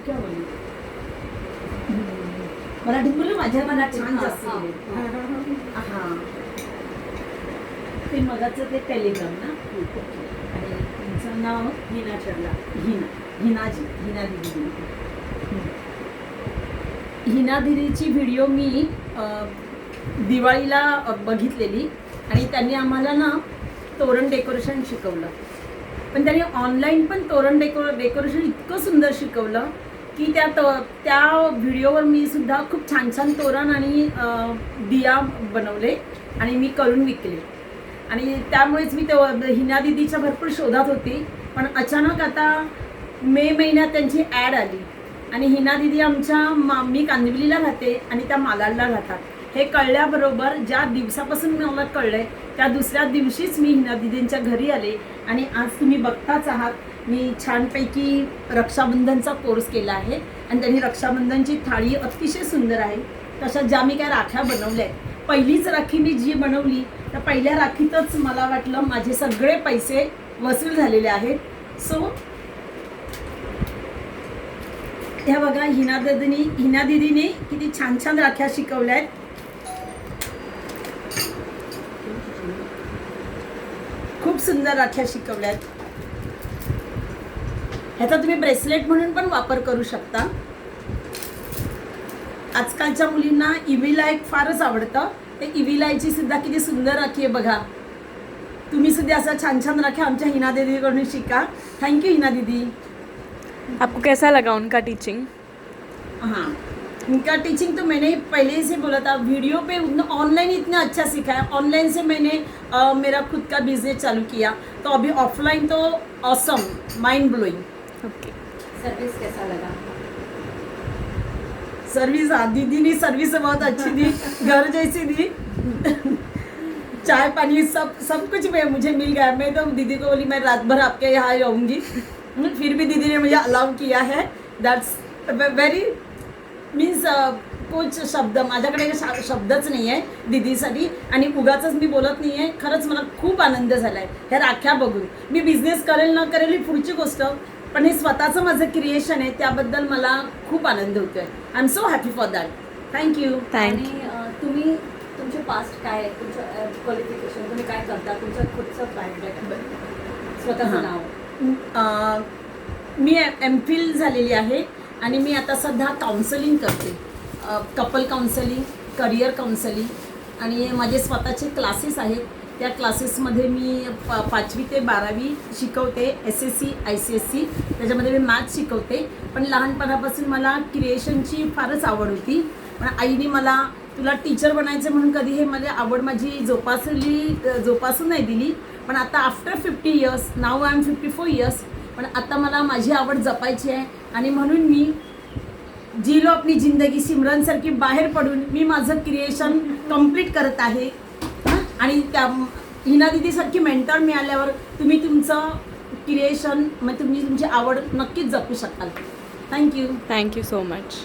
क्या बोलू मराठीत बोलू माझ्या मनात छान जास्त हां ते मगाचं ते टेलिग्राम ना आणि तुमचं नाव हिना चरला. हिना दिदी हिना दिदीची व्हिडिओ मी दिवाळीला बघितलेली आणि त्यांनी आम्हाला ना तोरण डेकोरेशन शिकवलं. पण त्यांनी ऑनलाईन पण तोरण डेकोरेशन इतकं सुंदर शिकवलं की त्या व्हिडिओवर मी सुद्धा खूप छान छान तोरण आणि दिया बनवले आणि मी करून विकले. आणि त्यामुळेच मी हिना दिदीच्या भरपूर शोधात होती. पण अचानक आता मे महिन्यात त्यांची ॲड आली आणि हिना दिदी मी कांदिवलीला राहते आणि त्या मालाडला राहतात. हे कळल्याबरोबर ज्या दिवसापासून मला कळलंय त्या दुसऱ्या दिवशीच मी हिना दिदींच्या घरी आले आणि आज तुम्ही बघताच आहात मी छानपैकी रक्षाबंधनचा कोर्स केला आहे आणि त्यांनी रक्षाबंधनची थाळी अतिशय सुंदर आहे. तशा ज्या मी काय राख्या बनवल्या आहेत पहिलीच राखी मी जी बनवली त्या पहिल्या राखीतच मला वाटलं माझे सगळे पैसे वसूल झालेले आहेत. सो ह्या बघा हिना दिदीने किती छान छान राख्या शिकवल्या आहेत. खूप सुंदर राख्या शिकवल्या आहेत. ह्याचा तुम्ही ब्रेसलेट म्हणून पण वापर करू शकता. आजकालच्या मुलींना इव्हिलाय फारच आवडतं. ते इव्हिलायची सुद्धा किती सुंदर राखी आहे बघा. तुम्ही सुद्धा असं छान छान राख्या आमच्या हिना दीदीकडून शिका. थैंक यू हिना दीदी. आपको कैसा लगा उनका टीचिंग? हाँ उनका टीचिंग तो मैंने पहले से बोला था वीडियो पे ऑनलाइन इतना अच्छा सिखाया. ऑनलाइन से मैंने मेरा खुद का बिजनेस चालू किया तो अभी ऑफलाइन तो awesome mind blowing. Okay. Service कैसा लगा? सर्विस दीदी ने सर्विस बहुत अच्छी दी. घर जैसी दी. चाय पानी सब कुछ मुझे मिल गया. मैं तो दीदी को बोली मैं रात भर आपके यहाँ रहूँगी. फिर भी दीदी ने मुझे अलाउ किया है. दैट्स व्हेरी मीन्स कुछ शब्द माझ्याकडे शब्दच नाही आहे दीदीसाठी आणि उगाचच मी बोलत नाही आहे. खरंच मला खूप आनंद झाला आहे ह्या राख्या बघून. मी बिझनेस करेल न करेल ही पुढची गोष्ट पण हे स्वतःचं माझं क्रिएशन आहे त्याबद्दल मला खूप आनंद होतोय. I am so happy for that. Thank you. Thank you. आणि तुम्ही तुमचे पास्ट काय आहे, तुमचं क्वालिफिकेशन, तुम्ही काय करता, तुमचं खुदचं बायोडेटा, स्वतःचं नाव? मी MPhil झालेली आहे आणि मी आता सध्या काउन्सलिंग करते. कपल काउन्सलिंग, करिअर काउन्सलिंग आणि माझे स्वतःचे क्लासेस आहेत. त्या क्लासेसमध्ये मी 5वी ते 12वी शिकवते. SSC ICSE त्याच्यामध्ये मी मॅथ्स शिकवते. पण लहानपणापासून मला क्रिएशनची फारच आवड होती. पण आईने मला तुला टीचर बनायचं म्हणून कधी हे मला आवड माझी जोपासून नाही दिली. पण आता after 50 years now I am 54 years पण आता मला माझी आवड जपायची आहे आणि म्हणून मी जी लो आपली जिंदगी सिमरनसारखी बाहेर पडून मी माझं क्रिएशन कंप्लीट करत आहे. आणि त्या हिना दीदीसारखी मेंटर मिळाल्यावर तुम्ही तुमचं क्रिएशन मग तुम्ही तुमची आवड नक्कीच जपू शकाल. थँक्यू. Thank you so much.